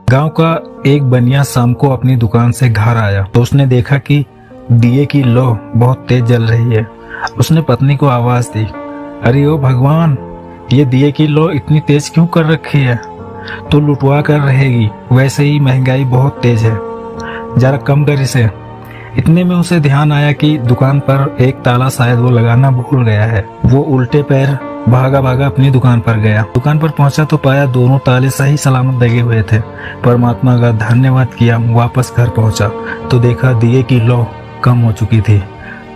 गांव का एक बनिया शाम को अपनी दुकान से घर आया तो उसने देखा कि दिए की लौ बहुत तेज जल रही है। उसने पत्नी को आवाज दी, अरे ओ भगवान, ये दिए की लौ इतनी तेज क्यों कर रखी है? तो लुटवा कर रहेगी, वैसे ही महंगाई बहुत तेज है, जरा कम कर इसे। इतने में उसे ध्यान आया कि दुकान पर एक ताला शायद वो लगाना भूल गया है। वो उल्टे पैर भागा भागा अपनी दुकान पर गया। दुकान पर पहुंचा तो पाया दोनों ताले सही सलामत लगे हुए थे। परमात्मा का धन्यवाद किया। वापस घर पहुंचा तो देखा दिए की लौ कम हो चुकी थी।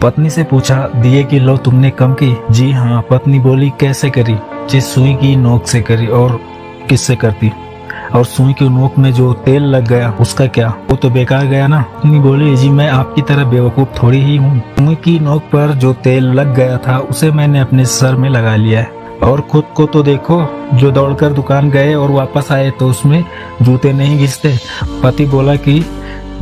पत्नी से पूछा, दिए की लौ तुमने कम की? जी हाँ। पत्नी बोली, कैसे करी? जिस सुई की नोक से करी। और किससे करती? और सुई की नोक में जो तेल लग गया उसका क्या? वो तो बेकार गया ना। पत्नी बोली, जी मैं आपकी तरह बेवकूफ थोड़ी ही हूँ। सुई की नोक पर जो तेल लग गया था उसे मैंने अपने सर में लगा लिया है। और खुद को तो देखो, जो दौड़कर दुकान गए और वापस आए तो उसमें जूते नहीं घिसते। पति बोला कि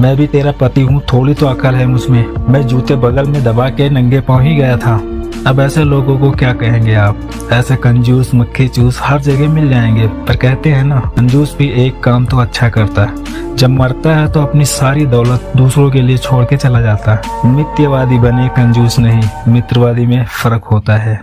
मैं भी तेरा पति हूँ, थोड़ी तो अकल है मुझमें। मैं जूते बगल में दबा के नंगे पाँव ही गया था। अब ऐसे लोगों को क्या कहेंगे आप? ऐसे कंजूस मक्खी चूस हर जगह मिल जाएंगे। पर कहते हैं ना, कंजूस भी एक काम तो अच्छा करता है, जब मरता है तो अपनी सारी दौलत दूसरों के लिए छोड़ के चला जाता है। मित्यवादी बने, कंजूस नहीं। मित्रवादी में फर्क होता है।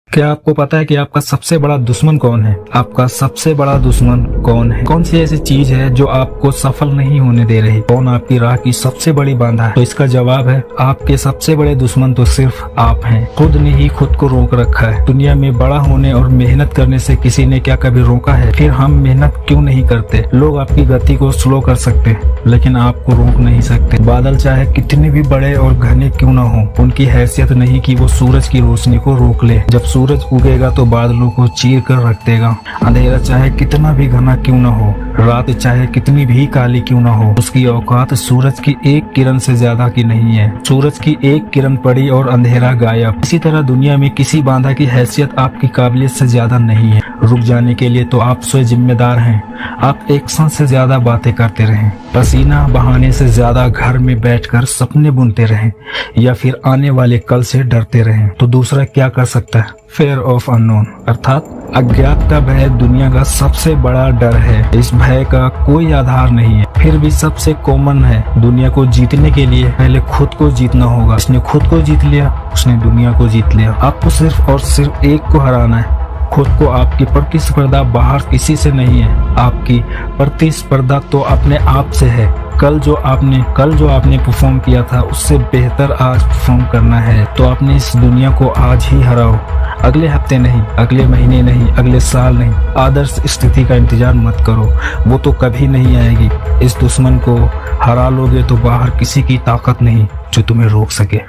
क्या आपको पता है कि आपका सबसे बड़ा दुश्मन कौन है? आपका सबसे बड़ा दुश्मन कौन है? कौन सी ऐसी चीज है जो आपको सफल नहीं होने दे रही? कौन आपकी राह की सबसे बड़ी बाधा है? तो इसका जवाब है, आपके सबसे बड़े दुश्मन तो सिर्फ आप हैं। खुद ने ही खुद को रोक रखा है। दुनिया में बड़ा होने और मेहनत करने से किसी ने क्या कभी रोका है? फिर हम मेहनत क्यों नहीं करते? लोग आपकी गति को स्लो कर सकते हैं लेकिन आपको रोक नहीं सकते। बादल चाहे कितने भी बड़े और घने क्यों न हो, उनकी हैसियत नहीं कि वो सूरज की रोशनी को रोक ले। जब सूरज उगेगा तो बादलों को चीर कर रख देगा। अंधेरा चाहे कितना भी घना क्यों न हो, रात चाहे कितनी भी काली क्यों न हो, उसकी औकात सूरज की एक किरण से ज्यादा की नहीं है। सूरज की एक किरण पड़ी और अंधेरा गायब। इसी तरह दुनिया में किसी बाधा की हैसियत आपकी काबिलियत से ज्यादा नहीं है। रुक जाने के लिए तो आप स्वयं जिम्मेदार हैं। आप एक्शन से ज्यादा बातें करते रहें, पसीना बहाने से ज्यादा घर में बैठकर सपने बुनते रहें, या फिर आने वाले कल से डरते रहें, तो दूसरा क्या कर सकता है? फेयर ऑफ अननोन, अर्थात अज्ञात का भय दुनिया का सबसे बड़ा डर है। इस भय का कोई आधार नहीं है, फिर भी सबसे कॉमन है। दुनिया को जीतने के लिए पहले खुद को जीतना होगा। इसने खुद को जीत लिया, उसने दुनिया को जीत लिया। आपको सिर्फ और सिर्फ एक को हराना है, खुद को। आपकी प्रतिस्पर्धा बाहर किसी से नहीं है, आपकी प्रतिस्पर्धा तो अपने आप से है। कल जो आपने परफॉर्म किया था उससे बेहतर आज परफॉर्म करना है। तो आपने इस दुनिया को आज ही हराओ, अगले हफ्ते नहीं, अगले महीने नहीं, अगले साल नहीं। आदर्श स्थिति का इंतजार मत करो, वो तो कभी नहीं आएगी। इस दुश्मन को हरा लोगे तो बाहर किसी की ताकत नहीं जो तुम्हें रोक सके।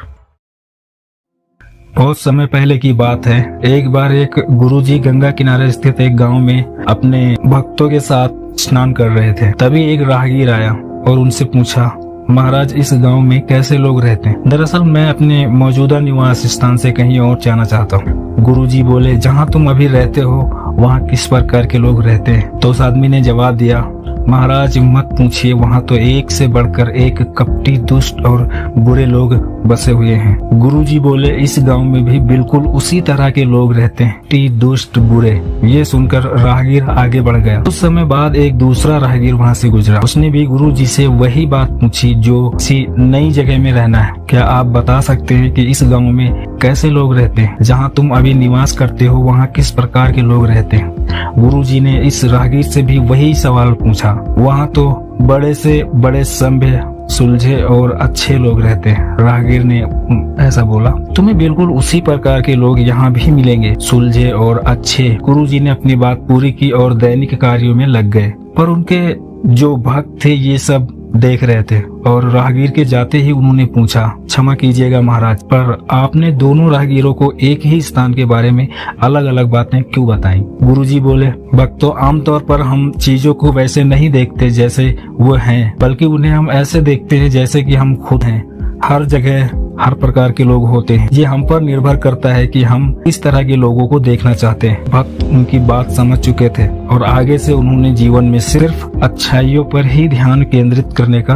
बहुत समय पहले की बात है। एक बार एक गुरुजी गंगा किनारे स्थित एक गांव में अपने भक्तों के साथ स्नान कर रहे थे। तभी एक राहगीर आया और उनसे पूछा, महाराज इस गांव में कैसे लोग रहते हैं? दरअसल मैं अपने मौजूदा निवास स्थान से कहीं और जाना चाहता हूँ। गुरुजी बोले, जहाँ तुम अभी रहते हो वहाँ किस प्रकार के लोग रहते हैं? तो उस आदमी ने जवाब दिया, महाराज मत पूछिए, वहाँ तो एक से बढ़कर एक कपटी, दुष्ट और बुरे लोग बसे हुए हैं। गुरुजी बोले, इस गांव में भी बिल्कुल उसी तरह के लोग रहते हैं, कपटी, दुष्ट, बुरे। ये सुनकर राहगीर आगे बढ़ गया। कुछ समय बाद एक दूसरा राहगीर वहाँ से गुजरा। उसने भी गुरुजी से वही बात पूछी जो किसी नई जगह में रहना है। क्या आप बता सकते हैं कि इस गाँव में कैसे लोग रहते हैं? जहाँ तुम अभी निवास करते हो वहाँ किस प्रकार के लोग रहते हैं? गुरुजी ने इस राहगीर से भी वही सवाल पूछा। वहाँ तो बड़े से बड़े सभ्य, सुलझे और अच्छे लोग रहते हैं। राहगीर ने ऐसा बोला, तुम्हें बिल्कुल उसी प्रकार के लोग यहाँ भी मिलेंगे, सुलझे और अच्छे। गुरुजी ने अपनी बात पूरी की और दैनिक कार्यों में लग गए। पर उनके जो भक्त थे ये सब देख रहे थे और राहगीर के जाते ही उन्होंने पूछा, क्षमा कीजिएगा महाराज, पर आपने दोनों राहगीरों को एक ही स्थान के बारे में अलग अलग बातें क्यों बताई? गुरुजी बोले, भक्तों, आमतौर पर हम चीजों को वैसे नहीं देखते जैसे वो हैं, बल्कि उन्हें हम ऐसे देखते हैं जैसे कि हम खुद हैं। हर जगह हर प्रकार के लोग होते हैं। ये हम पर निर्भर करता है कि हम किस तरह के लोगों को देखना चाहते हैं। भक्त उनकी बात समझ चुके थे और आगे से उन्होंने जीवन में सिर्फ अच्छाइयों पर ही ध्यान केंद्रित करने का